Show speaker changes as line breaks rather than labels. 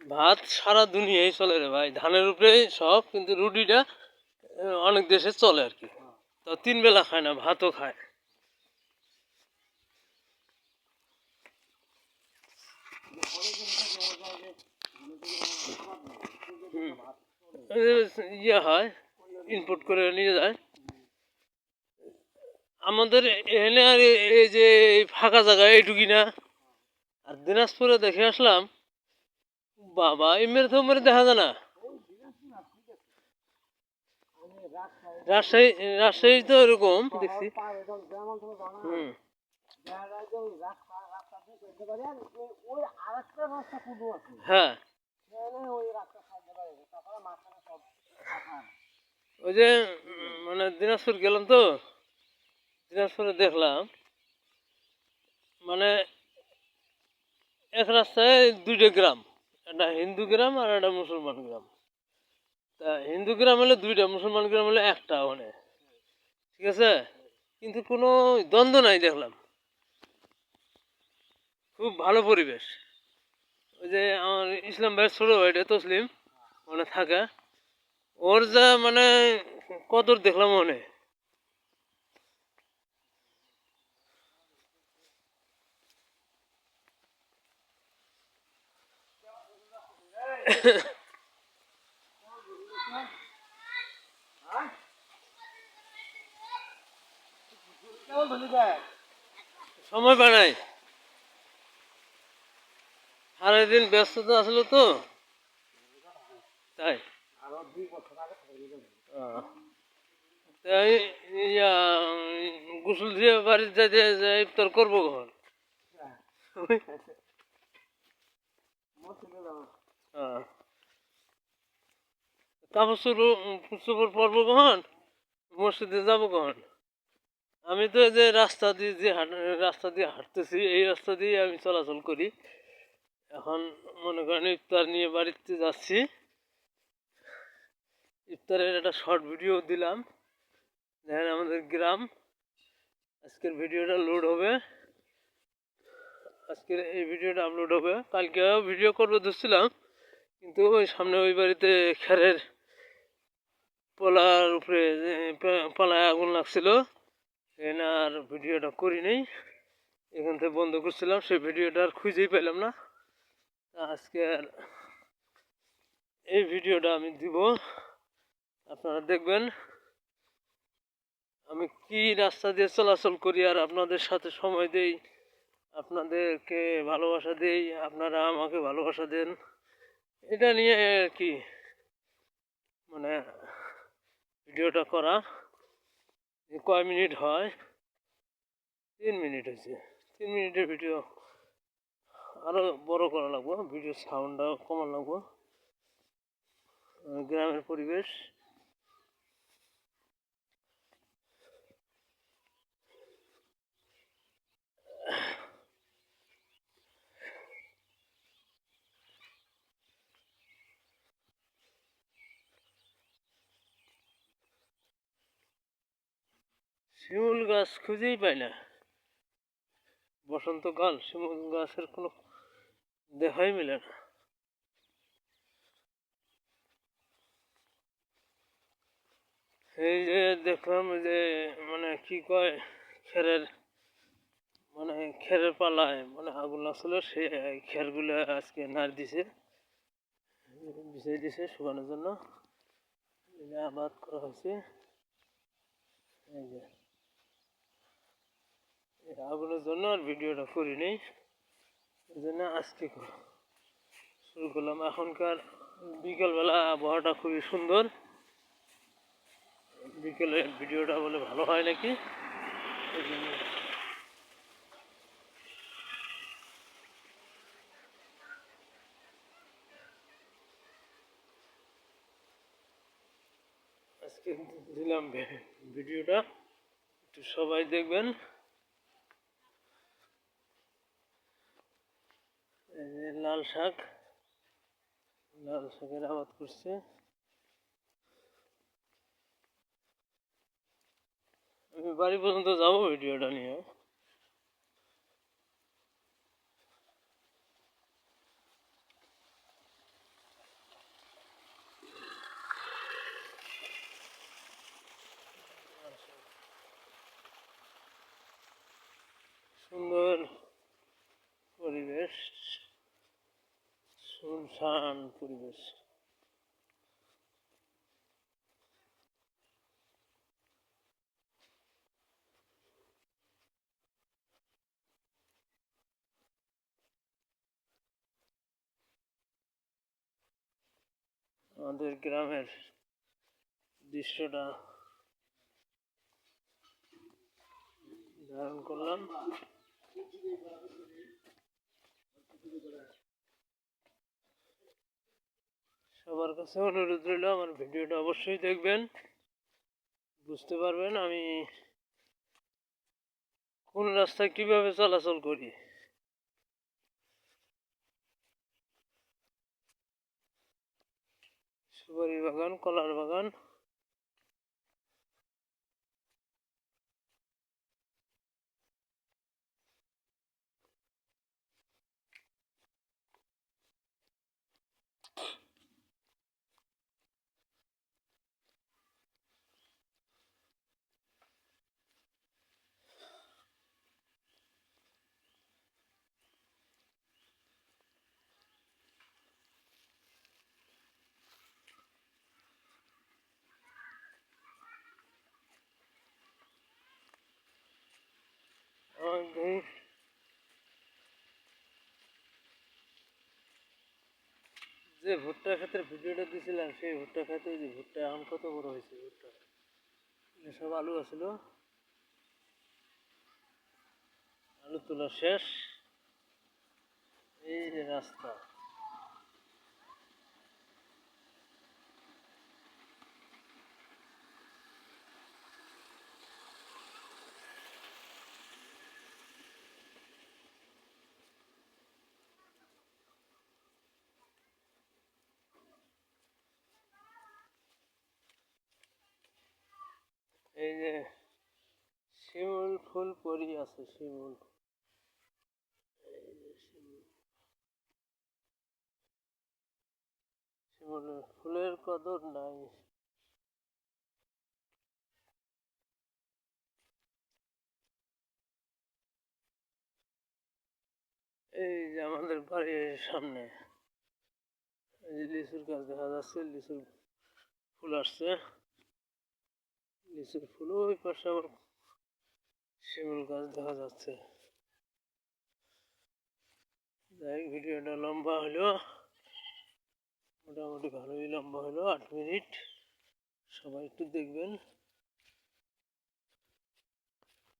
ভাত সারা দুনিয়ায় চলে রে ভাই, ধানের উপরে সব, কিন্তু রুটিটা অনেক দেশে চলে আর কি। তো 3 বেলা খায় না, ভাতও খায়। হুম। ইয়ে হয়, ইনপুট করে নিয়ে যায় আমাদের এখানে। আর এই যে এই ফাঁকা জায়গা এইটুকি না। আর দিনাজপুরে দেখে আসলাম, বাবা এমনি তো মেরে দেখা যায় না। রাজশাহী, রাজশাহী তো এরকম দেখছি। হুম। হ্যাঁ, ওই যে মানে দিনাজপুর গেলাম তো, দিনাজপুরে দেখলাম মানে এক রাস্তায় 2টা গ্রাম, একটা হিন্দু গ্রাম আর একটা মুসলমান গ্রাম। তা হিন্দু গ্রাম হলে 2টা, মুসলমান গ্রাম হলে একটা, ওখানে ঠিক আছে, কিন্তু কোনো দ্বন্দ্ব নাই দেখলাম। খুব ভালো পরিবেশ। ওই যে আমার ইসলাম ভাইয়ের ছোট ভাইটা তসলিম ওখানে থাকে, ওর যা মানে কদর দেখলাম ওখানে। সময় পায় নাই, সারাদিন ব্যস্ততা আসলে তো, তাই। আহ, তাই ইয়া, গোসল দিয়ে বাড়িতে যাইতে ইফতার করবো কখন? আহ, কাপড় চোপড় পরবো কখন, মসজিদে যাবো কখন? আমি তো এই যে রাস্তা দিয়ে হাঁটতেছি, এই রাস্তা দিয়ে আমি চলাচল করি। এখন মনে করেন ইফতার নিয়ে বাড়িতে যাচ্ছি, ইফতারের একটা শর্ট ভিডিও দিলাম। দেখেন আমাদের গ্রাম, আজকের ভিডিওটা লোড হবে, আজকের এই ভিডিওটা আপলোড হবে। কালকেও ভিডিও করবো ধরছিলাম, কিন্তু ওই সামনে ওই বাড়িতে খেরের পোলার উপরে পালায় আগুন লাগছিল, এখানে আর ভিডিওটা করি নেই, এখান থেকে বন্ধ করছিলাম। সেই ভিডিওটা আর খুঁজেই পেলাম না। আজকে আর এই ভিডিওটা আমি দিব, আপনারা দেখবেন আমি কি রাস্তা দিয়ে চলাচল করি আর আপনাদের সাথে সময় দেই, আপনাদেরকে ভালোবাসা দেই, আপনারা আমাকে ভালোবাসা দেন। এটা নিয়ে আর কি মানে ভিডিওটা করা। কয় মিনিট হয়? 3 মিনিট হয়েছে। 3 মিনিটের ভিডিও আরো বড় করা লাগবো, ভিডিও সাউন্ডটা কমান লাগবো। গ্রামের পরিবেশ, শিমুল গাছ খুঁজেই পাই না। বসন্তকাল শিমুল গাছের কোনো দেখাই মিলে না। এই যে দেখলাম যে মানে কি কয়, খেরের মানে খেরের পালায় মানে আগুন লাগছিল, সে খেরগুলো আজকে নাড় দিছে, বিছিয়ে দিছে শুকানোর জন্য। আবাদ করা হয়েছে। এই যে আগুনের জন্য আর ভিডিওটা করিনি, এই জন্য আজকে শুরু করলাম। এখনকার বিকেলবেলা আবহাওয়াটা খুবই সুন্দর, বিকেলের ভিডিওটা বলে ভালো হয় নাকি, এই জন্য আজকে দিলাম ভিডিওটা, একটু সবাই দেখবেন। এই যে লাল শাক, লাল শাকের আবাদ করছে। আমি বাড়ি পর্যন্ত যাবো ভিডিওটা নিয়ে। গ্রামের শুনশান পরিবেশ। আমাদের গ্রামের দৃশ্যটা ধারণ করলাম। সবার কাছে অনুরোধ রইল আমার ভিডিওটা অবশ্যই দেখবেন, বুঝতে পারবেন আমি কোন রাস্তায় কিভাবে চলাচল করি। সুপারি বাগান, কলার বাগান, যে ভুট্টা ক্ষেতের ভিডিওটা দিয়েছিলাম সেই ভুট্টা খেতে যে ভুট্টা এখন কত বড় হয়েছে। ভুট্টা সব আলু আছিল, আলু তোলা শেষ। এই যে রাস্তা, এই যে শিমুল ফুল পরি আছে, শিমুল, শিমুলের ফুলের কদর নাই। এই যে আমাদের বাড়ির সামনে এই যে লিচুর গাছ দেখা যাচ্ছে, লিচুর ফুল আসছে, লিচুর ফুল। ওই পাশে আবার শিমুল গাছ দেখা যাচ্ছে। যাই ভিডিওটা লম্বা হলো, মোটামুটি ভালোই লম্বা হলো, 8 মিনিট। সবাই একটু দেখবেন।